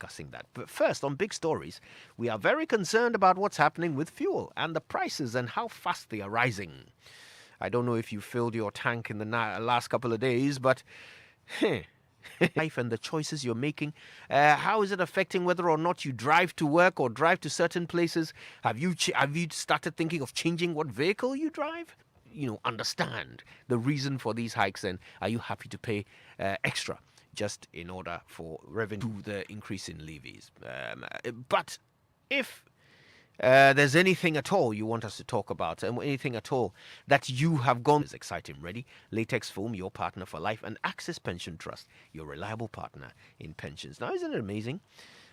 discussing that. But first, on big stories, we are very concerned about what's happening with fuel and the prices and how fast they are rising. I don't know if you filled your tank in the last couple of days, but life and the choices you're making, how is it affecting whether or not you drive to work or drive to certain places? Have you started thinking of changing what vehicle you drive? Understand the reason for these hikes, and are you happy to pay extra just in order for revenue, the increase in levies? But if there's anything at all you want us to talk about, and anything at all that you have gone is exciting. Ready? Latex Foam, your partner for life, and Access Pension Trust, your reliable partner in pensions. Now, isn't it amazing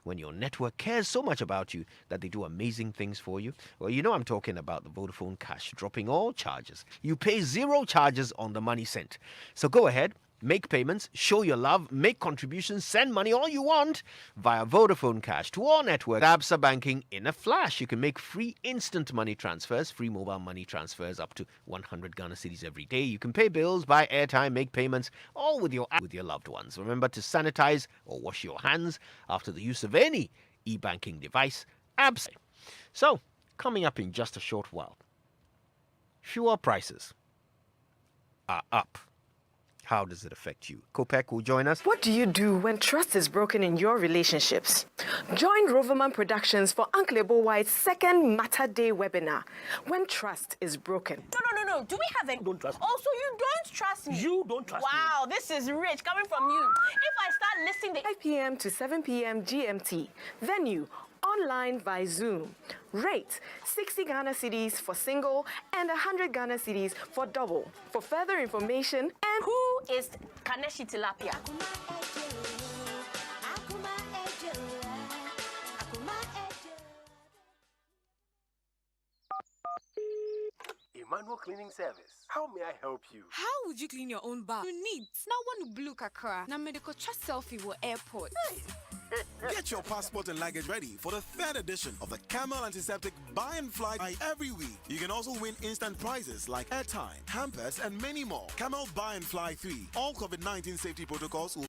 when your network cares so much about you that they do amazing things for you? Well, I'm talking about the Vodafone Cash, dropping all charges. You pay 0 charges on the money sent. So go ahead, make payments, show your love, make contributions, send money all you want via Vodafone Cash to all networks. Absa banking in a flash. You can make free instant money transfers, free mobile money transfers up to 100 Ghana cedis every day. You can pay bills, buy airtime, make payments, all with your loved ones. Remember to sanitize or wash your hands after the use of any e-banking device. Absa. So, coming up in just a short while, fuel prices are up. How does it affect you? Kopek will join us. What do you do when trust is broken in your relationships? Join Roverman Productions for Uncle Ebo White's second Matter Day webinar, When Trust is Broken. No. Do we have any? Don't trust me. Also, you don't trust me. You don't trust me. Wow, this is rich coming from you. If I start listing the 5 p.m. to 7 p.m. GMT. Venue, online by Zoom. Rate 60 Ghana cedis for single and 100 Ghana cedis for double. For further information, and who is Kaneshi Tilapia? Emmanuel Cleaning Service. How may I help you? How would you clean your own bar? You need now one blue kakra. Now medical trust selfie will airport. Get your passport and luggage ready for the 3rd edition of the Camel Antiseptic Buy and Fly every week. You can also win instant prizes like airtime, hampers, and many more. Camel Buy and Fly 3. All COVID-19 safety protocols will...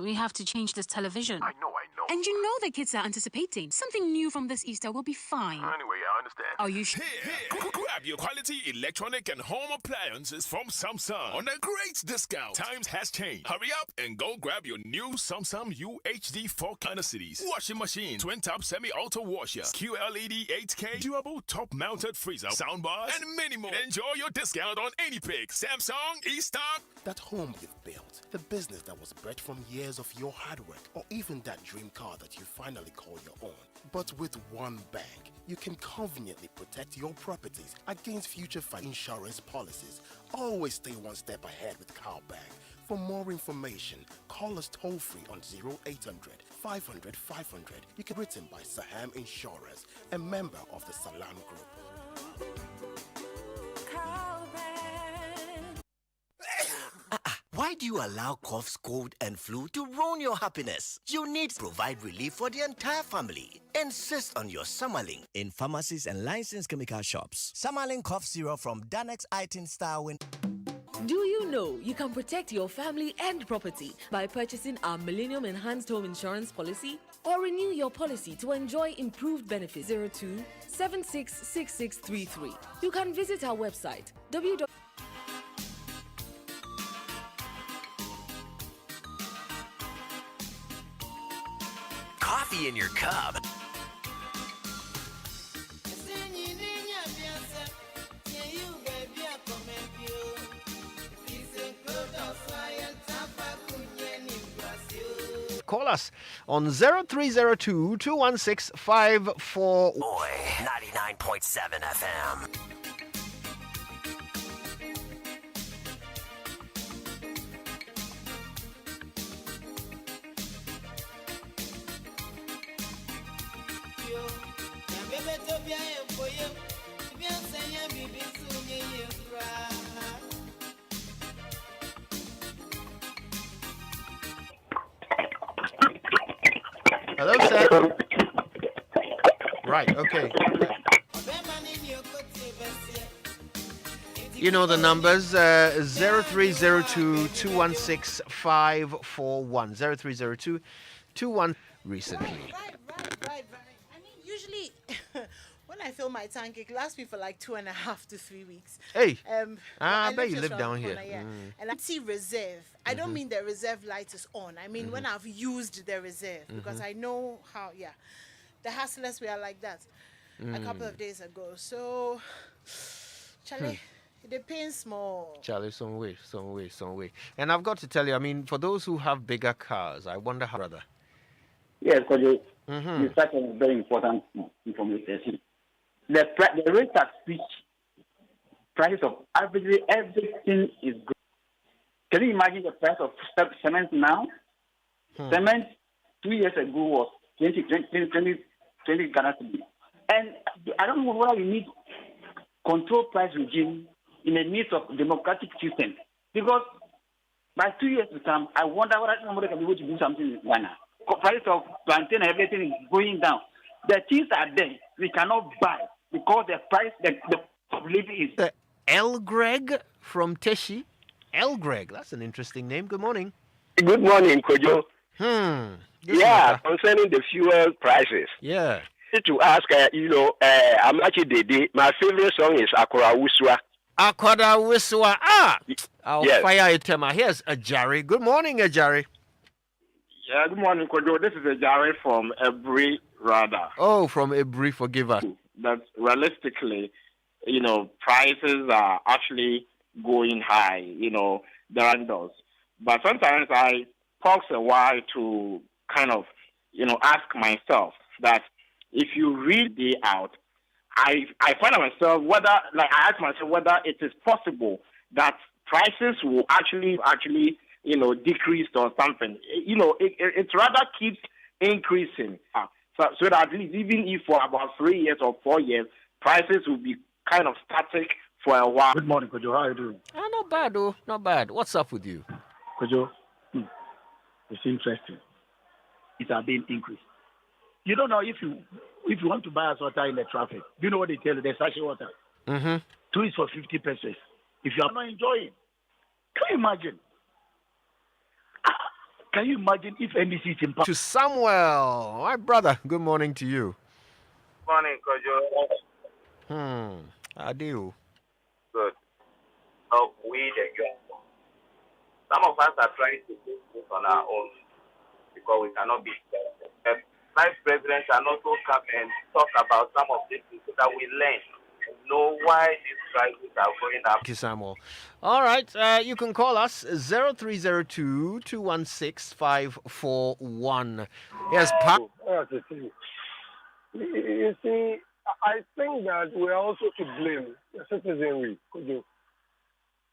We have to change this television. I know. And you know the kids are anticipating. Something new from this Easter will be fine. Anyway, I understand. Are you sure? Grab your quality electronic and home appliances from Samsung on a great discount. Times has changed. Hurry up and go grab your new Samsung UHD 4 Ghana cedis. Washing machine, twin top semi-auto washer, QLED 8K, durable top-mounted freezer, soundbars, and many more. Enjoy your discount on any pick. Samsung Easter. That home you've built, the business that was bred from years of your hard work, or even that dream car that you finally call your own. But with one bank, you can conveniently protect your properties against future insurance policies. Always stay one step ahead with Cowbank. For more information, call us toll-free on 0800 500 500. You can be written by Saham Insurance, a member of the Salam Group. Why do you allow coughs, cold, and flu to ruin your happiness? You need to provide relief for the entire family. Insist on your Summerlin in pharmacies and licensed chemical shops. Summerlin cough syrup from Danex Itin Star. Do you know you can protect your family and property by purchasing our Millennium Enhanced Home Insurance Policy? Or renew your policy to enjoy improved benefits? 02 766633. You can visit our website www. Coffee in your cup. Call us on 0302 216 54. Boy, 99.7 FM. Hello, sir. Right, okay. You know the numbers, 0302 216 541. 0302 21 recently. Right. I mean, usually when I fill my tank, it lasts me for like 2.5 to 3 weeks. Hey, I I bet you just live around down the here. corner, yeah. And I see reserve. I don't mean the reserve light is on. I mean when I've used the reserve, because I know how, the hustlers were like that a couple of days ago. So, Charlie, it depends more. Charlie, some way. And I've got to tell you, I mean, for those who have bigger cars, I wonder how, brother. Yes, because you start a very important information. The rate at which price of average everything is good. Can you imagine the price of cement now? Cement 2 years ago was 20 Ghana cedi. And I don't know whether we need control price regime in the midst of democratic system. Because by 2 years to come, I wonder whether somebody can be able to do something in Ghana. Price of plantain and everything is going down. The things are there. We cannot buy because the price, the of living is. El Greg from Teshi. El Greg, that's an interesting name. Good morning. Good morning, Kojo. Concerning the fuel prices. Yeah. To ask, I'm actually my favorite song is Akora Wuswa. Akora Wuswa. I'll fire it. Here's Ajari. Good morning, Ajari. Yeah, good morning, Kojo. This is Ajari from Ebri Radar. Oh, from Ebri, forgive us. That realistically, prices are actually going high, the randals. But sometimes I pause a while to kind of, ask myself that if you read the out, I find myself I ask myself whether it is possible that prices will actually decrease or something. It rather keeps increasing. So that at least even if for about 3 years or 4 years, prices will be kind of static for a while. Good morning, Kojo. How are you doing? Not bad, though. Not bad. What's up with you? Kojo, it's interesting. It has been increased. You don't know if you want to buy a water in the traffic. Do you know what they tell you? The sachet water. 2 is for 50 pesos. If you are not enjoying, can you imagine? Can you imagine if NDC is impacted? To Samuel, my brother. Good morning to you. Morning, Kojo. Adieu. Good. We the young. Some of us are trying to do this on our own because we cannot be. Vice President can also come and talk about some of these things so that we learn to know why these prices are going up. Thank you, Samuel. All right, you can call us 0302 216 541. Yes, You see, I think that we're also to blame the citizenry.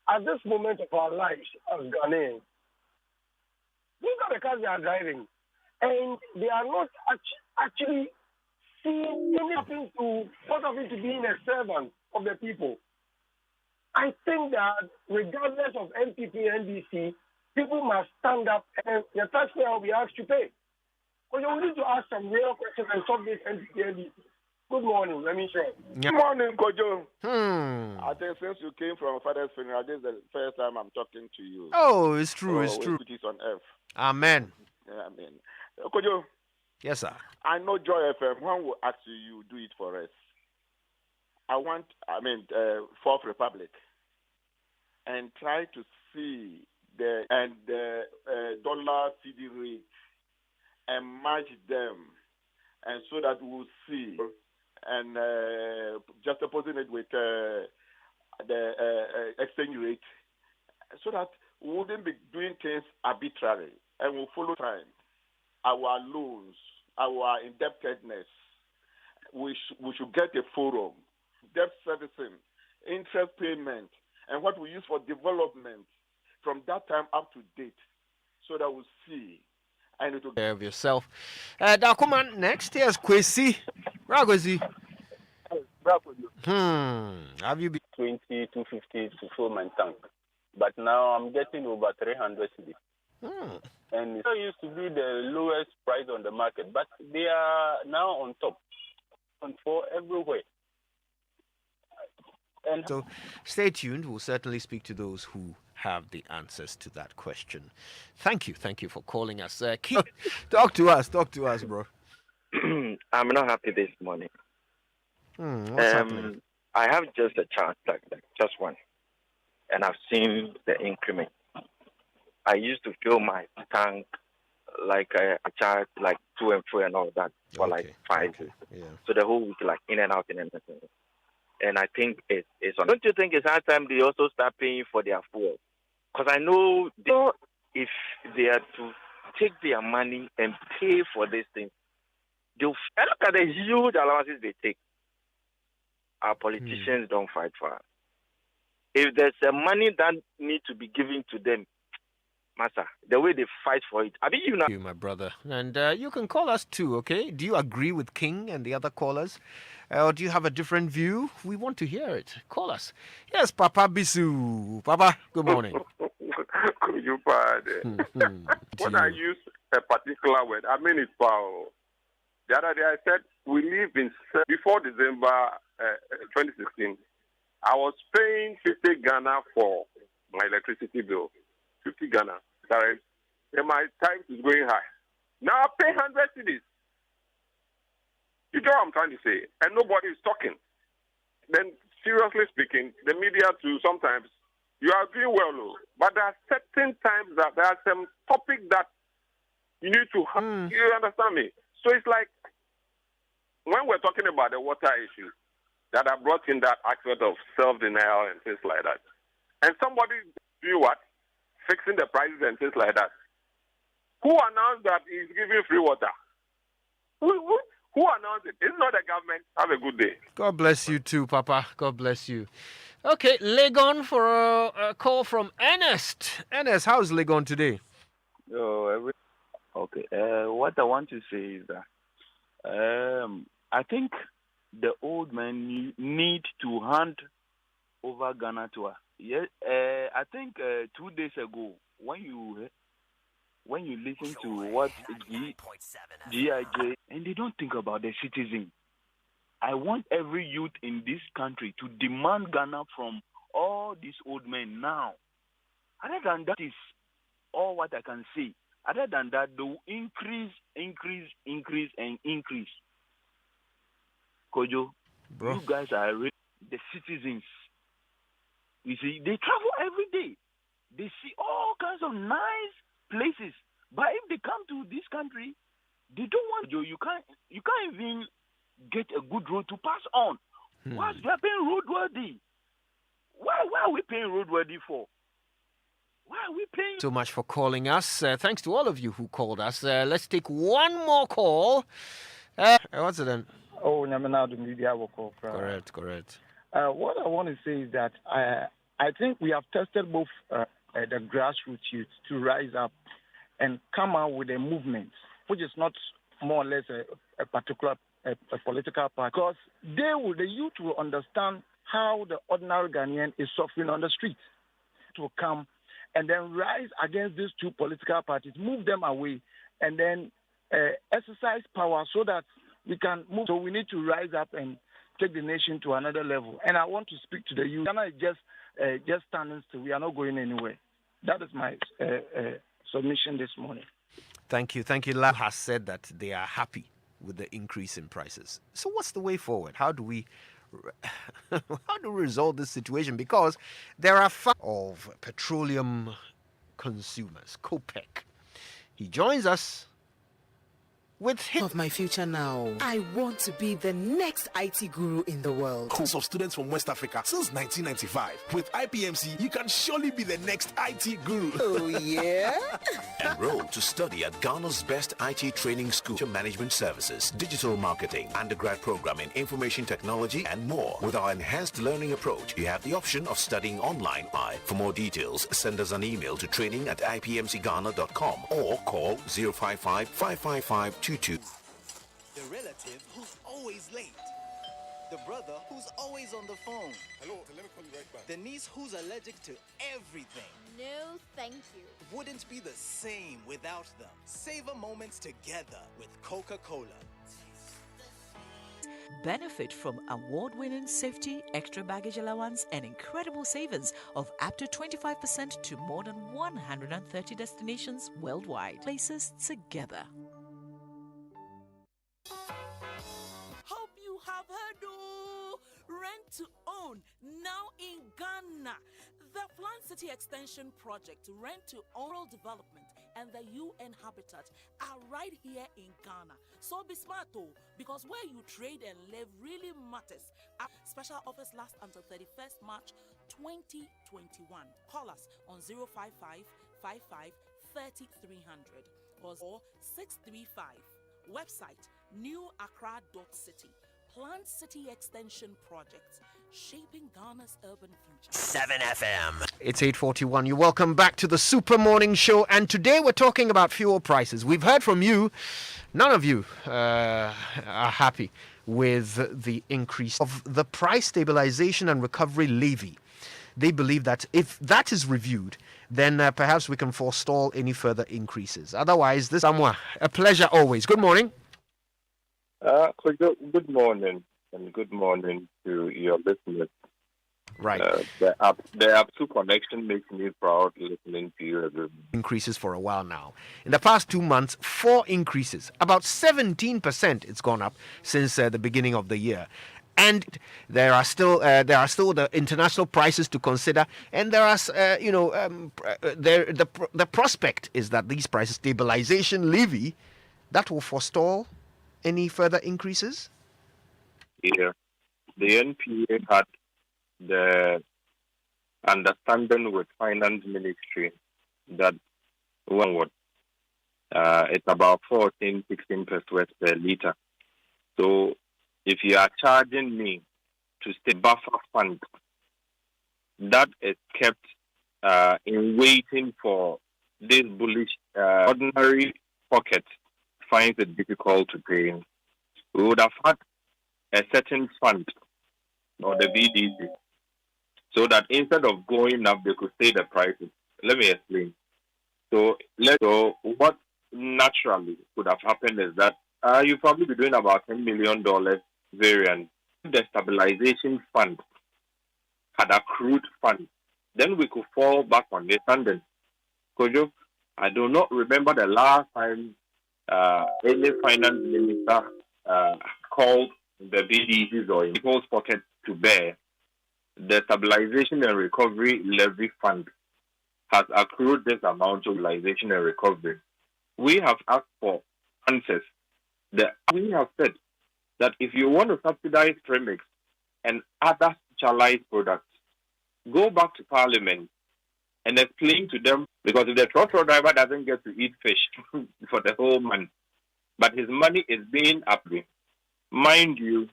At this moment of our lives as Ghanaians, look at the cars they are driving, and they are not actually seeing anything to sort of it to being a servant of the people. I think that regardless of NPP, NDC, people must stand up and the taxpayer will be asked to pay. But you need to ask some real questions and stop this NPP, NDC. Good morning, let me share. Good morning, Kojo. I think since you came from Father's funeral, this is the first time I'm talking to you. Oh, it's true, it's true. It is on earth. Amen. Yeah, amen. Kojo. Yes, sir. I know Joy FM. When we ask you, do it for us. Fourth Republic, and try to see the dollar CD rate and match them, and so that we'll see, and just opposing it with the exchange rate, so that we wouldn't be doing things arbitrarily, and we'll follow time. Our loans, our indebtedness, we should get a forum, debt servicing, interest payment, and what we use for development from that time up to date, so that we'll see. And it will care of yourself. Dakuman, next here's Kwesi. Kwesi. Have you been 20 to 50 to fill my tank, but now I'm getting over 300 cedi. And it used to be the lowest price on the market, but they are now on top, on for everywhere. And so stay tuned. We'll certainly speak to those who have the answers to that question. Thank you for calling us. Talk to us, bro. I'm not happy this morning. What's happening? I have just a chance, like just one, and I've seen the increment. I used to fill my tank like a child, like to and fro and all that for like 5 years. Yeah. So the whole week, like in and out. And I think it's on. Don't you think it's high time they also start paying for their fuel? Because I know if they are to take their money and pay for this thing, they'll look at the huge allowances they take. Our politicians don't fight for us. If there's a money that needs to be given to them, Master, the way they fight for it. Thank you, my brother. And you can call us too, okay? Do you agree with King and the other callers? Or do you have a different view? We want to hear it. Call us. Yes, Papa Bisu. Papa, good morning. Could you pardon? When I use a particular word, I mean it's power. The other day I said we live in, before December 2016, I was paying 50 Ghana for my electricity bill. 50 Ghana. Sorry. And my time is going high. Now I pay 100 cedis. You know what I'm trying to say? And nobody is talking. Then, seriously speaking, the media too, sometimes, you are doing well, but there are certain times that there are some topics that you need to have. You understand me? So it's like, when we're talking about the water issue, that I brought in that aspect of self-denial and things like that. And somebody, do what? Fixing the prices and things like that. Who announced that he's giving free water? Who announced it? It's not the government. Have a good day. God bless you too, Papa. God bless you. Okay, Legon for a call from Ernest. Ernest, how's Legon today? Okay. What I want to say is that I think the old men need to hand over Ghana to us. Yes, I think 2 days ago when you listen to what GIJ, and they don't think about the citizen. I want every youth in this country to demand Ghana from all these old men now. Other than that is all what I can say. Other than that, they will increase. Kojo, you guys are the citizens. You see, they travel every day. They see all kinds of nice places. But if they come to this country, they don't want you. You can't even get a good road to pass on. Why they are paying roadworthy? Why are we paying roadworthy for? Why are we paying? So much for calling us. Thanks to all of you who called us. Let's take one more call. What's it then? Oh, the media will call. Correct. What I want to say is that I think we have tested both the grassroots youth to rise up and come out with a movement, which is not more or less a particular political party, because the youth will understand how the ordinary Ghanaian is suffering on the street. To come and then rise against these two political parties, move them away, and then exercise power so that we can move. So we need to rise up and take the nation to another level. And I want to speak to the youth. Ghana is just standing still. We are not going anywhere. That is my submission this morning. Thank you. Lab has said that they are happy with the increase in prices. So what's the way forward? How do we resolve this situation? Because there are of petroleum consumers, COPEC. He joins us with him. Of my future now. I want to be the next IT guru in the world. Course of students from West Africa since 1995. With IPMC, you can surely be the next IT guru. Oh, yeah? Enroll to study at Ghana's best IT training school to management services, digital marketing, undergrad program in information technology, and more. With our enhanced learning approach, you have the option of studying online. For more details, send us an email to training@ipmcghana.com or call 055-555-22. The relative who's always late. The brother who's always on the phone. Hello, let me call you right back. The niece who's allergic to everything. No, thank you. Wouldn't be the same without them. Savor moments together with Coca-Cola. Benefit from award-winning safety, extra baggage allowance, and incredible savings of up to 25% to more than 130 destinations worldwide. Places together. Hope you have heard rent to own now in Ghana. The Plan City Extension Project, Rent to Own Rural Development, and the UN Habitat are right here in Ghana. So be smart though, because where you trade and live really matters. Our special offers last until 31st March 2021. Call us on 055 55 3300 or 635. Website newaccra.city. Plant City Extension Project, shaping Ghana's urban future. 7 FM. It's 8:41. You're welcome back to the Super Morning Show, and today we're talking about fuel prices. We've heard from you. None of you are happy with the increase of the Price Stabilization and Recovery Levy. They believe that if that is reviewed, then perhaps we can forestall any further increases. Otherwise, this Amwa, a pleasure always. Good morning. Good morning, and good morning to your listeners. Right. The Apsu connection makes me proud listening to you every increases for a while now. In the past 2 months, 4 increases. About 17% it's gone up since the beginning of the year. And there are still the international prices to consider, and there are the prospect is that these prices stabilization levy that will forestall any further increases. Yeah, the NPA had the understanding with Finance Ministry that it's about 14-16 pesos per liter. So if you are charging me to stay buffer fund, that is kept in waiting for this bullish ordinary pocket finds it difficult to pay. We would have had a certain fund or the VDC so that instead of going up, they could stay the prices. Let me explain. So what naturally could have happened is that you probably be doing about $10 million variant. The stabilization fund had accrued fund. Then we could fall back on this funding. Kojo, I do not remember the last time any finance minister called the BDCs or in people's pocket to bear. The Stabilization and Recovery Levy Fund has accrued this amount of stabilization and recovery. We have asked for answers. We have said that if you want to subsidize premix and other specialized products, go back to Parliament and explain to them, because if the truck driver doesn't get to eat fish for the whole month, but his money is being upgraded, mind you,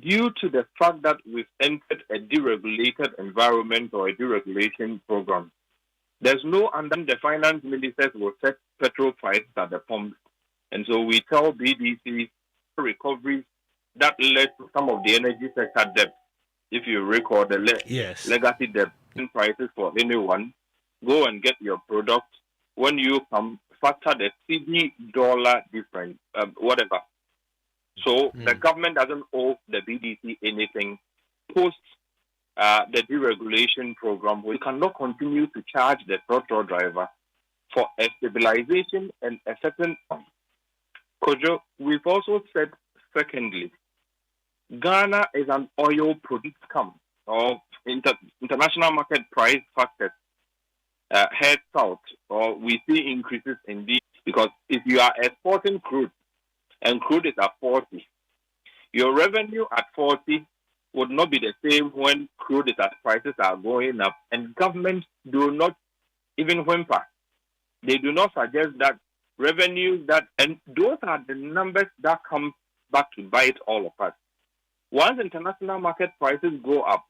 due to the fact that we've entered a deregulated environment or a deregulation program, there's no under the finance ministers will set petrol prices at the pump. And so we tell BDC recoveries that led to some of the energy sector debt. If you recall the legacy debt prices for anyone, go and get your product. When you come, factor the CD dollar difference, whatever. So the government doesn't owe the BDC anything. Post the deregulation program, we cannot continue to charge the truck driver for a stabilization and a certain. Kojo, we've also said, secondly, Ghana is an oil product come or international market price factors head south, or we see increases in these, because if you are exporting crude and crude is at 40, your revenue at 40 would not be the same when crude is at prices are going up, and governments do not even whimper. They do not suggest that revenues that, and those are the numbers that come back to bite all of us. Once international market prices go up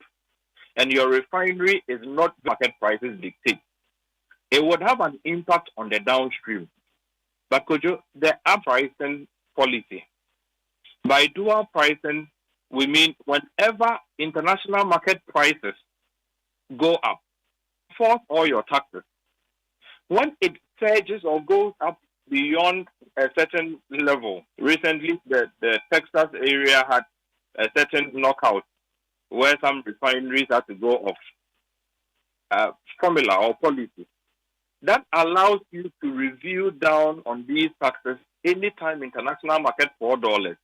and your refinery is not market prices dictate, it would have an impact on the downstream. But Kojo, there are pricing policy. By dual pricing, we mean whenever international market prices go up, force all your taxes. When it surges or goes up beyond a certain level, recently the Texas area had a certain knockout where some refineries have to go off formula or policy. That allows you to review down on these taxes anytime international market $4.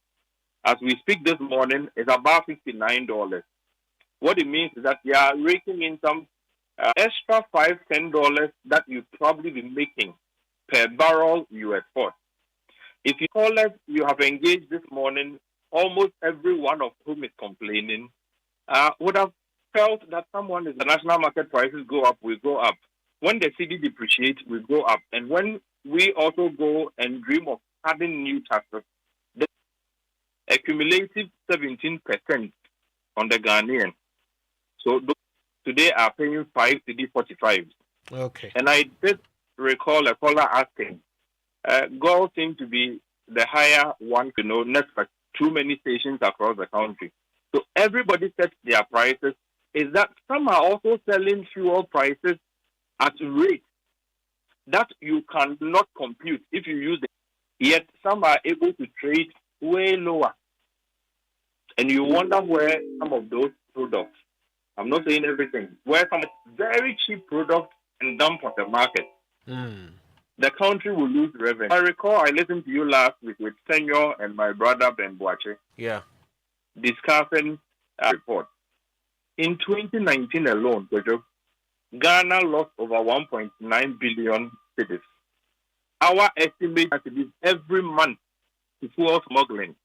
As we speak this morning, it's about $59. What it means is that you are raking in some extra $5-10 that you probably be making per barrel you export. If you call us, you have engaged this morning, almost every one of whom is complaining would have felt that someone is the national market prices go up, we go up. When the cedi depreciates, we go up. And when we also go and dream of adding new taxes, the accumulative 17% on the Ghanaian. So those today are paying 5 cedi 45. Okay. And I did recall a caller asking, gold seems to be the higher one, next like too many stations across the country. So everybody sets their prices. Is that some are also selling fuel prices at rates that you cannot compute if you use it. Yet some are able to trade way lower. And you wonder where some of those products, I'm not saying everything, where some very cheap products and dump on the market, the country will lose revenue. I recall I listened to you last week with Senor and my brother Ben Boache. Yeah. Discussing a report. In 2019 alone, Ghana lost over 1.9 billion cedis. Our estimate is every month to fuel smuggling.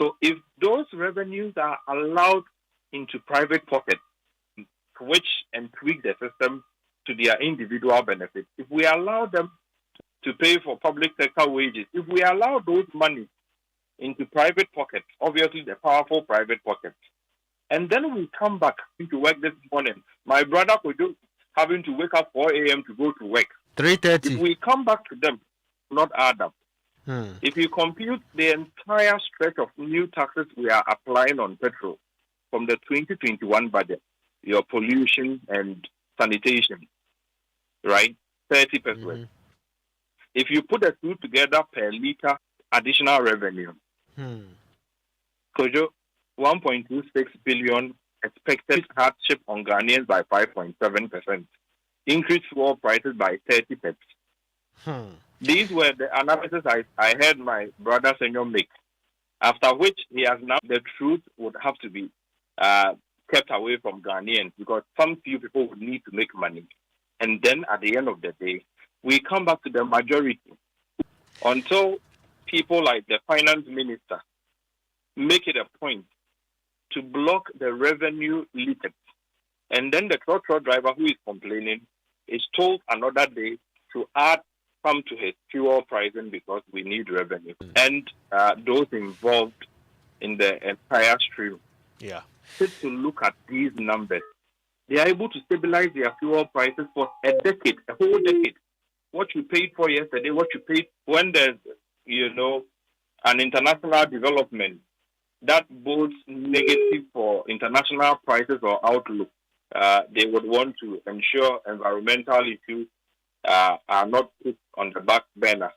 So if those revenues are allowed into private pockets, switch and tweak the system to their individual benefits, if we allow them to pay for public sector wages, if we allow those money into private pockets, obviously the powerful private pockets, and then we come back to work this morning, my brother could do having to wake up 4 a.m. to go to work. 3:30. If we come back to them, not add up. If you compute the entire stretch of new taxes we are applying on petrol from the 2021 budget, your pollution and sanitation, right? 30%. If you put the two together per liter additional revenue, Kojo, 1.26 billion expected hardship on Ghanaians by 5.7%. Increased fuel prices by 30%. These were the analysis I heard my brother Senor make. After which he has now, the truth would have to be kept away from Ghanaians because some few people would need to make money. And then at the end of the day, we come back to the majority until people like the finance minister make it a point to block the revenue leakage. And then the truck driver who is complaining is told another day to add some to his fuel pricing because we need revenue. And those involved in the entire stream sit to look at these numbers. They are able to stabilize their fuel prices for a decade, a whole decade. What you paid for yesterday, what you paid when there's, an international development that bodes negative for international prices or outlook. They would want to ensure environmental issues are not put on the back burner.